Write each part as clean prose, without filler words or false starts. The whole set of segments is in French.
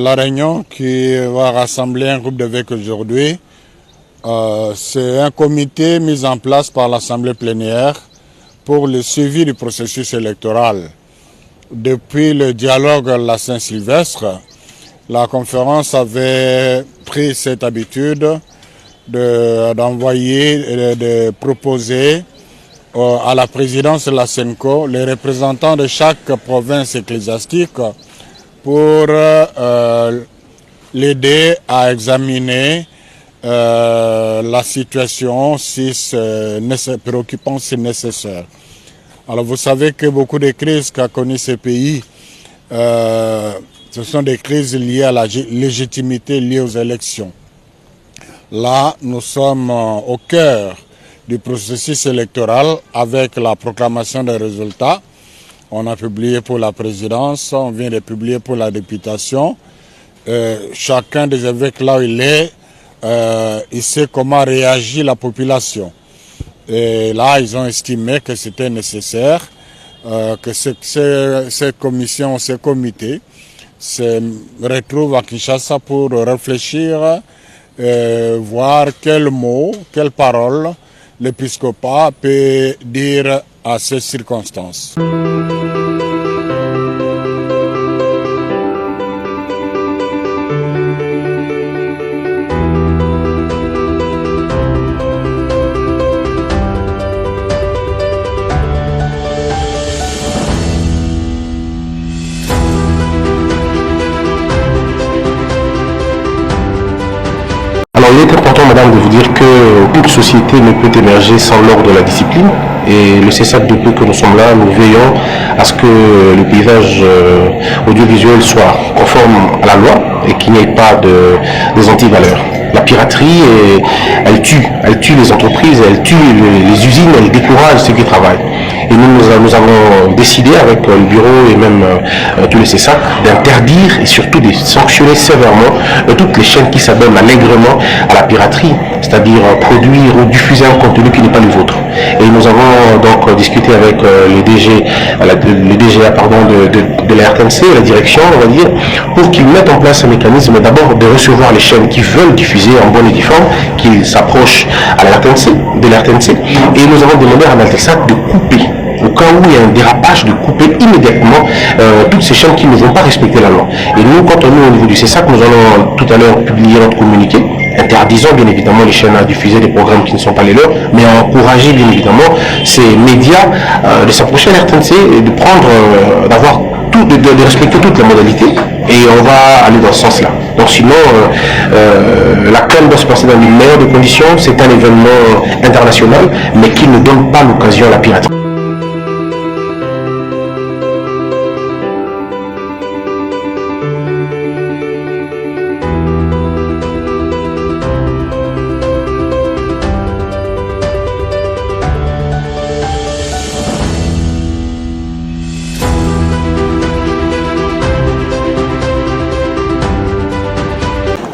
La réunion qui va rassembler un groupe d'évêques aujourd'hui, c'est un comité mis en place par l'Assemblée plénière pour le suivi du processus électoral. Depuis le dialogue à la Saint-Sylvestre, la conférence avait pris cette habitude d'envoyer et de proposer à la présidence de la SENCO les représentants de chaque province ecclésiastique pour l'aider à examiner la situation si c'est préoccupant, si nécessaire. Alors vous savez que beaucoup de crises qu'a connues ces pays, ce sont des crises liées à la légitimité, liées aux élections. Là, nous sommes au cœur du processus électoral avec la proclamation des résultats. On a publié pour la présidence, on vient de publier pour la députation. Chacun des évêques là où il est, il sait comment réagit la population. Et là, ils ont estimé que c'était nécessaire que ces commissions, ces comités se retrouvent à Kinshasa pour réfléchir, voir quels mots, quelles paroles l'épiscopat peut dire à ces circonstances. Alors il est important, madame, de vous dire qu'aucune société ne peut émerger sans l'ordre de la discipline. Et le CESAC, depuis que nous sommes là, nous veillons à ce que le paysage audiovisuel soit conforme à la loi et qu'il n'y ait pas des antivaleurs. La piraterie, elle tue les entreprises, elle tue les usines, elle décourage ceux qui travaillent. Et nous avons décidé avec le bureau et même tous les CESAC d'interdire et surtout de sanctionner sévèrement toutes les chaînes qui s'abonnent allègrement à la piraterie, c'est-à-dire produire ou diffuser un contenu qui n'est pas le vôtre. Et nous avons donc discuté avec le DGA de la RTNC, la direction, on va dire, pour qu'ils mettent en place un mécanisme d'abord de recevoir les chaînes qui veulent diffuser en bonne et due forme, qui s'approchent à la RTNC, de la RTNC, et nous avons demandé à Naltesac de couper. Au cas où il y a un dérapage, de couper immédiatement toutes ces chaînes qui ne vont pas respecter la loi. Et nous, quant à nous, au niveau du CESAC, nous allons tout à l'heure publier notre communiqué, interdisant bien évidemment les chaînes à diffuser des programmes qui ne sont pas les leurs, mais à encourager bien évidemment ces médias de s'approcher à la RTNC et de prendre, de respecter toutes les modalités, et on va aller dans ce sens-là. Donc sinon, la CAN doit se passer dans les meilleures conditions, c'est un événement international, mais qui ne donne pas l'occasion à la piraterie.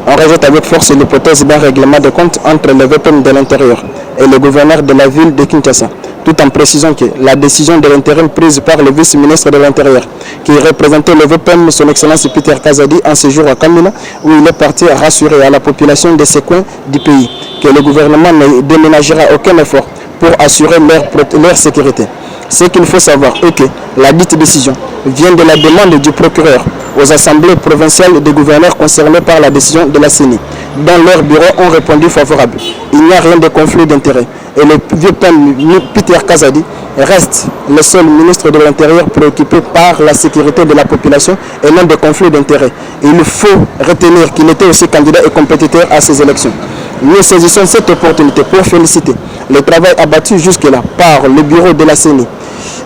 On rejette avec force l'hypothèse d'un règlement de compte entre le VPN de l'intérieur et le gouverneur de la ville de Kinshasa, tout en précisant que la décision de l'intérim prise par le vice-ministre de l'Intérieur, qui représentait le VPN, son Excellence Peter Kazadi, en séjour à Kamina, où il est parti rassurer à la population de ces coins du pays que le gouvernement ne déménagera aucun effort pour assurer leur sécurité. Ce qu'il faut savoir est que la dite décision vient de la demande du procureur aux assemblées provinciales des gouverneurs concernés par la décision de la CENI, dont leurs bureaux ont répondu favorable. Il n'y a rien de conflit d'intérêt. Et le vieux Peter Kazadi reste le seul ministre de l'Intérieur préoccupé par la sécurité de la population et non de conflit d'intérêt. Il faut retenir qu'il était aussi candidat et compétiteur à ces élections. Nous saisissons cette opportunité pour féliciter le travail abattu jusque-là par le bureau de la CENI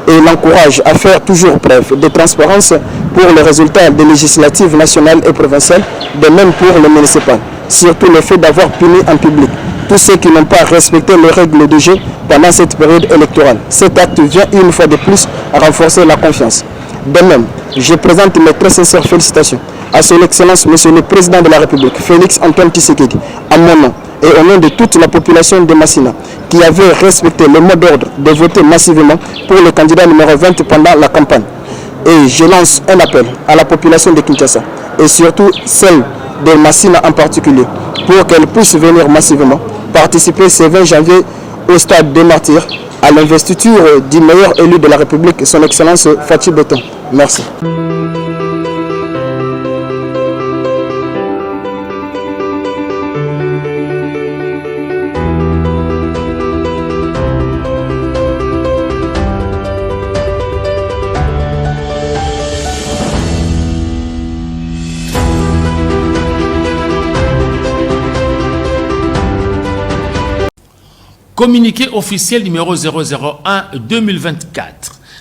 et l'encourage à faire toujours preuve de transparence pour les résultats des législatives nationales et provinciales, de même pour le municipal. Surtout le fait d'avoir puni en public tous ceux qui n'ont pas respecté les règles de jeu pendant cette période électorale. Cet acte vient une fois de plus à renforcer la confiance. De même, je présente mes très sincères félicitations à son Excellence, Monsieur le Président de la République, Félix Antoine Tshisekedi, à mon nom et au nom de toute la population de Massina, qui avait respecté le mot d'ordre de voter massivement pour le candidat numéro 20 pendant la campagne. Et je lance un appel à la population de Kinshasa et surtout celle de Massina en particulier, pour qu'elle puisse venir massivement participer ce 20 janvier au stade des Martyrs à l'investiture du meilleur élu de la République, son Excellence Fathi Beton. Merci. Communiqué officiel numéro 001-2024.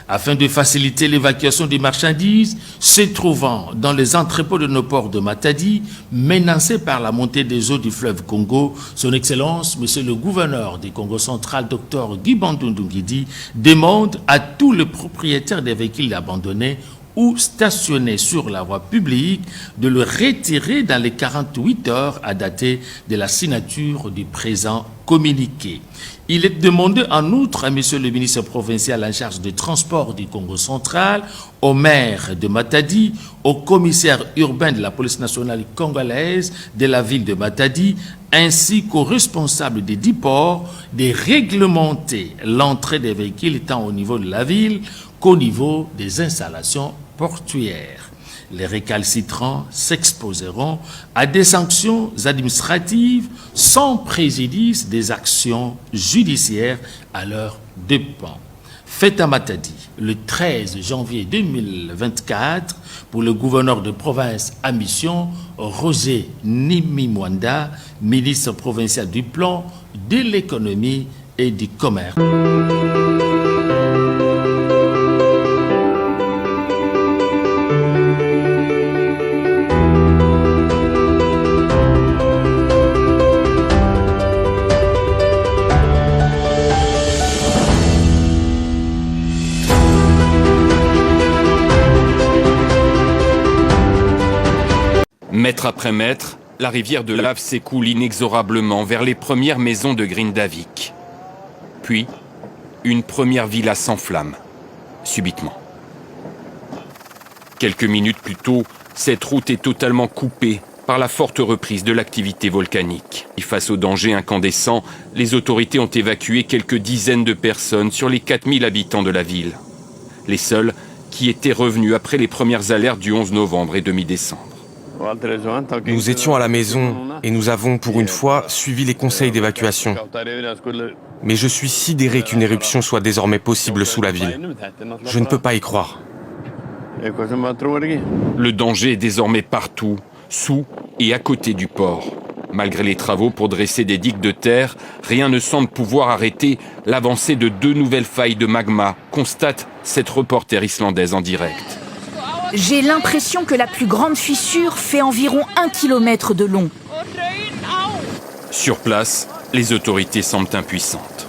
Afin de faciliter l'évacuation des marchandises se trouvant dans les entrepôts de nos ports de Matadi, menacés par la montée des eaux du fleuve Congo, son Excellence, Monsieur le gouverneur du Congo central, Dr Guy Bandundu Nguidi, demande à tous les propriétaires des véhicules abandonnés ou stationnés sur la voie publique de le retirer dans les 48 heures à dater de la signature du présent communiqué. Il est demandé en outre à Monsieur le ministre provincial en charge des transports du Congo central, au maire de Matadi, au commissaire urbain de la police nationale congolaise de la ville de Matadi, ainsi qu'aux responsables des 10 ports, de réglementer l'entrée des véhicules tant au niveau de la ville qu'au niveau des installations portuaires. Les récalcitrants s'exposeront à des sanctions administratives sans préjudice des actions judiciaires à leur dépens. Fête à Matadi, le 13 janvier 2024, pour le gouverneur de province à mission, Roger Nimimwanda, ministre provincial du Plan, de l'économie et du commerce. Mètre après mètre, la rivière de lave s'écoule inexorablement vers les premières maisons de Grindavik. Puis, une première villa s'enflamme, subitement. Quelques minutes plus tôt, cette route est totalement coupée par la forte reprise de l'activité volcanique. Et face au danger incandescent, les autorités ont évacué quelques dizaines de personnes sur les 4000 habitants de la ville. Les seuls qui étaient revenus après les premières alertes du 11 novembre et demi-décembre. Nous étions à la maison et nous avons pour une fois suivi les conseils d'évacuation. Mais je suis sidéré qu'une éruption soit désormais possible sous la ville. Je ne peux pas y croire. Le danger est désormais partout, sous et à côté du port. Malgré les travaux pour dresser des digues de terre, rien ne semble pouvoir arrêter l'avancée de 2 nouvelles failles de magma, constate cette reporter islandaise en direct. J'ai l'impression que la plus grande fissure fait environ 1 km de long. Sur place, les autorités semblent impuissantes.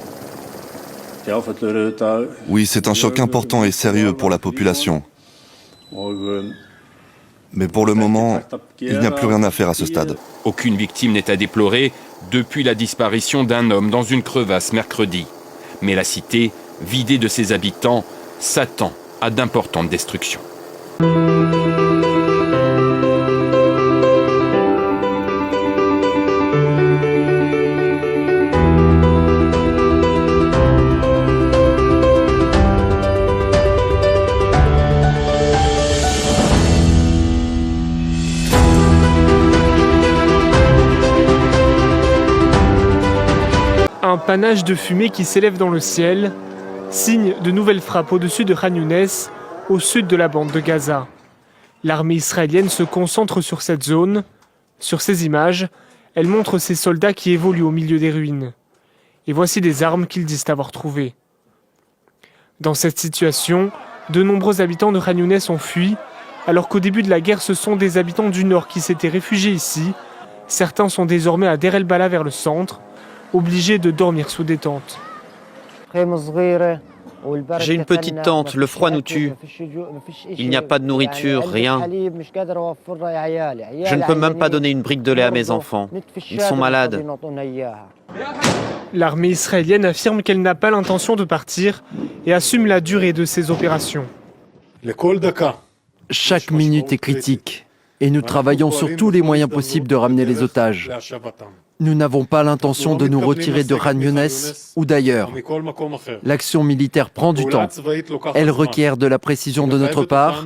Oui, c'est un choc important et sérieux pour la population. Mais pour le moment, il n'y a plus rien à faire à ce stade. Aucune victime n'est à déplorer depuis la disparition d'un homme dans une crevasse mercredi. Mais la cité, vidée de ses habitants, s'attend à d'importantes destructions. Un panache de fumée qui s'élève dans le ciel, signe de nouvelles frappes au-dessus de Khan Younes, au sud de la bande de Gaza. L'armée israélienne se concentre sur cette zone. Sur ces images, elle montre ses soldats qui évoluent au milieu des ruines. Et voici des armes qu'ils disent avoir trouvées. Dans cette situation, de nombreux habitants de Khan Younes ont fui, alors qu'au début de la guerre, ce sont des habitants du nord qui s'étaient réfugiés ici. Certains sont désormais à Deir el-Bala vers le centre, obligés de dormir sous des tentes. J'ai une petite tente, le froid nous tue. Il n'y a pas de nourriture, rien. Je ne peux même pas donner une brique de lait à mes enfants. Ils sont malades. L'armée israélienne affirme qu'elle n'a pas l'intention de partir et assume la durée de ces opérations. Chaque minute est critique. et nous travaillons sur tous les moyens possibles de ramener les otages. Nous n'avons pas l'intention de nous retirer de Khan Younis ou d'ailleurs. L'action militaire prend du temps. Elle requiert de la précision de notre part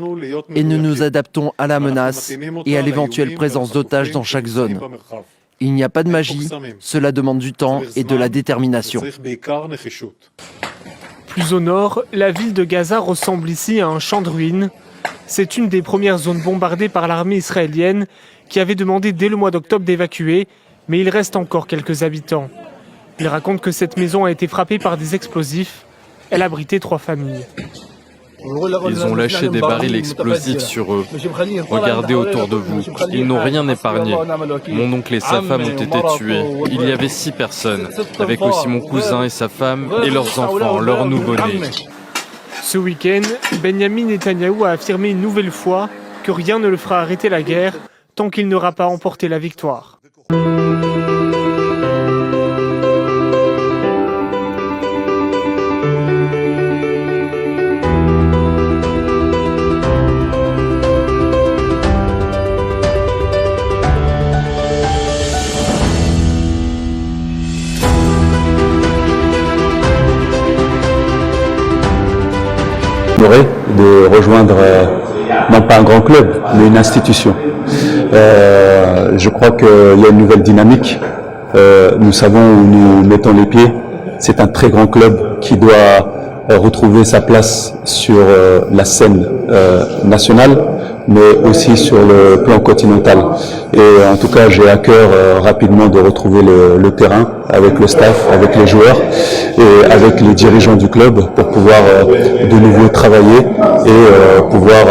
et nous nous adaptons à la menace et à l'éventuelle présence d'otages dans chaque zone. Il n'y a pas de magie, cela demande du temps et de la détermination. Plus au nord, la ville de Gaza ressemble ici à un champ de ruines. C'est une des premières zones bombardées par l'armée israélienne qui avait demandé dès le mois d'octobre d'évacuer, mais il reste encore quelques habitants. Il raconte que cette maison a été frappée par des explosifs. Elle abritait 3 familles. Ils ont lâché des barils explosifs sur eux. Regardez autour de vous. Ils n'ont rien épargné. Mon oncle et sa femme ont été tués. Il y avait 6 personnes, avec aussi mon cousin et sa femme et leurs enfants, leurs nouveau-nés. Ce week-end, Benyamin Netanyahou a affirmé une nouvelle fois que rien ne le fera arrêter la guerre tant qu'il n'aura pas emporté la victoire. De rejoindre non pas un grand club, mais une institution. Je crois qu'il y a une nouvelle dynamique. Nous savons où nous mettons les pieds. C'est un très grand club qui doit retrouver sa place sur la scène nationale, mais aussi sur le plan continental. Et en tout cas, j'ai à cœur rapidement de retrouver le terrain avec le staff, avec les joueurs et avec les dirigeants du club pour pouvoir de nouveau travailler et pouvoir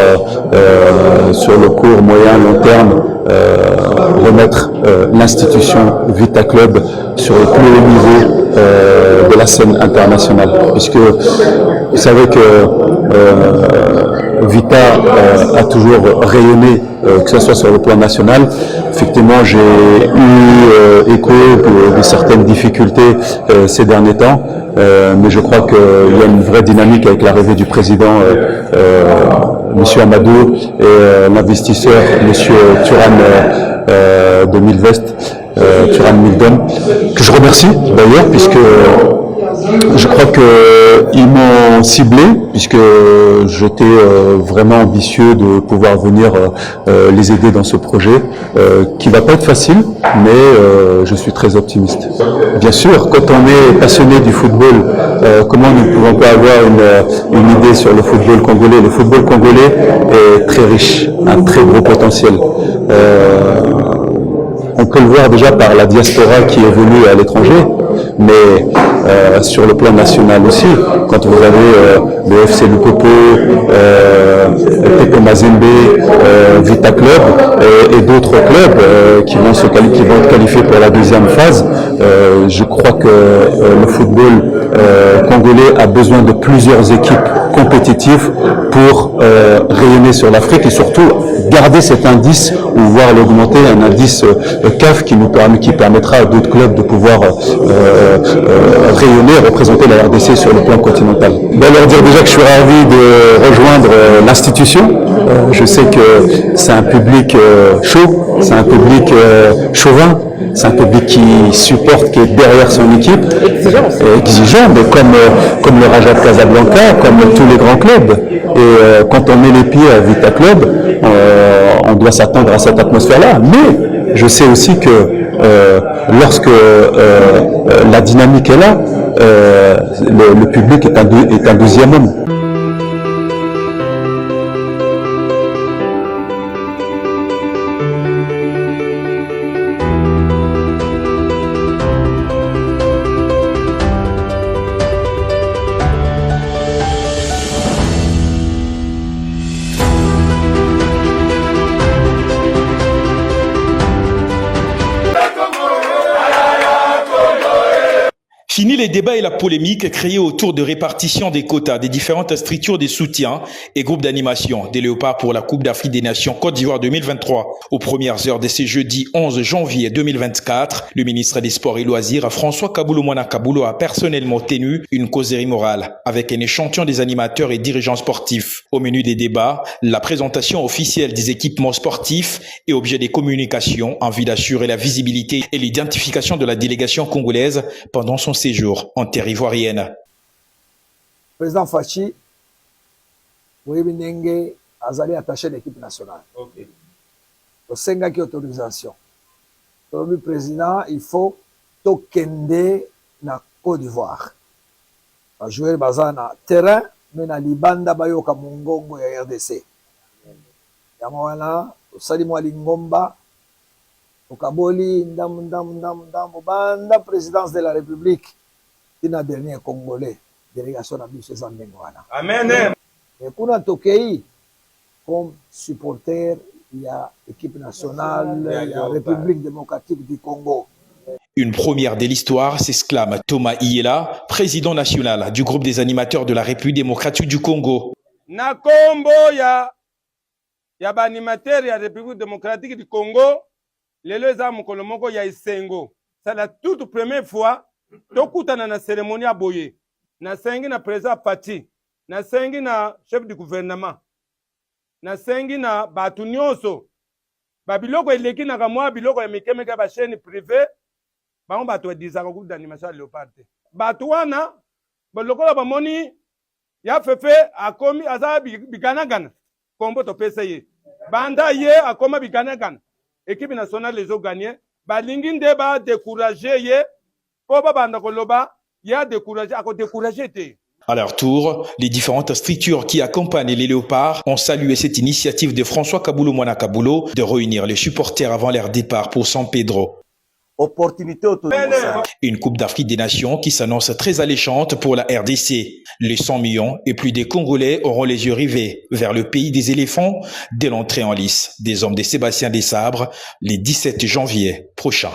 sur le court, moyen, long terme remettre l'institution Vita Club sur le plus haut niveau de la scène internationale. Puisque vous savez que Vita a toujours rayonné, que ce soit sur le plan national. Effectivement, j'ai eu écho de certaines difficultés ces derniers temps, mais je crois qu'il y a une vraie dynamique avec l'arrivée du président Monsieur Amadou et l'investisseur Monsieur Turan de Milvest, Turan Mildon, que je remercie d'ailleurs, puisque je crois qu'ils m'ont ciblé, puisque j'étais vraiment ambitieux de pouvoir venir les aider dans ce projet, qui va pas être facile, mais je suis très optimiste. Bien sûr, quand on est passionné du football, comment nous ne pouvons pas avoir une idée sur le football congolais? Le football congolais est très riche, un très gros potentiel. On peut le voir déjà par la diaspora qui est venue à l'étranger, mais sur le plan national aussi, quand vous avez le FC Lupopo, Tepe Mazembe, Vita Club et d'autres clubs qui vont être qualifiés pour la deuxième phase, je crois que le football congolais a besoin de plusieurs équipes compétitives pour rayonner sur l'Afrique et surtout garder cet indice ou voir l'augmenter, un indice CAF qui permettra à d'autres clubs de pouvoir rayonner et représenter la RDC sur le plan continental. Leur dire déjà que je suis ravi de rejoindre l'institution. Je sais que c'est un public chaud, c'est un public chauvin, c'est un public qui supporte, qui est derrière son équipe, exigeant, mais comme le Raja de Casablanca, comme tous les grands clubs. Et quand on met les pieds à Vita Club, on doit s'attendre à cette atmosphère-là. Mais je sais aussi que lorsque la dynamique est là, le public est un deuxième homme. Fini les débats et la polémique créée autour de répartition des quotas des différentes structures de soutien et groupes d'animation des Léopards pour la Coupe d'Afrique des Nations Côte d'Ivoire 2023. Aux premières heures de ce jeudi 11 janvier 2024, le ministre des Sports et Loisirs, François Kaboulou-Moana Kaboulou, a personnellement tenu une causerie morale avec un échantillon des animateurs et dirigeants sportifs. Au menu des débats, la présentation officielle des équipements sportifs et objets de communication en vue d'assurer la visibilité et l'identification de la délégation congolaise pendant son séjour en terre ivoirienne. Président Fachi, Ndenge azali attaché de l'équipe nationale. Au Sengaki autorisation. Le président, il faut tokende na Côte d'Ivoire. Jouer bazana terrain, mais na libanda bayoka mongongo ya RDC. Yamwana, osali mwa lingomba, okaboli ndam banda présidence de la République. Tina dernier Congolais, délégation à Biche Zambengwana. Amen. Et pour un Tokei, comme supporter, il y a l'équipe nationale, il y a la République démocratique du Congo. Une première de l'histoire, s'exclame Thomas Iyela, président national du groupe des animateurs de la République démocratique du Congo. Na kombo ya ba animateur ya République démocratique du Congo, lelo eza mokolo moko ya esengo. C'est la toute première fois tokutana na cérémonie ya boye. Na sengi na président parti, na sengi na chef du gouvernement, na sengi na batu nyonso. Ba biloko eleki na kamwa biloko ya mikemeka ba chaîne privée, ba on batu edizaka groupe d'animation ya Léopard. Batu wana bolokola ba moni ya fefe akomi aza biganagana. Kombo to pesa ye. Banda ye akoma biganagana. Équipe nationale les ont gagné. Ba lingi nde ba décourager ye. Po ba banda koloba ya décourager ako décourager te. À leur tour, les différentes structures qui accompagnent les Léopards ont salué cette initiative de François Kaboulou-Moana Kaboulou de réunir les supporters avant leur départ pour San Pedro. Opportunité Une Coupe d'Afrique des Nations qui s'annonce très alléchante pour la RDC. Les 100 millions et plus des Congolais auront les yeux rivés vers le pays des éléphants dès l'entrée en lice des hommes de Sébastien Desabre le 17 janvier prochain.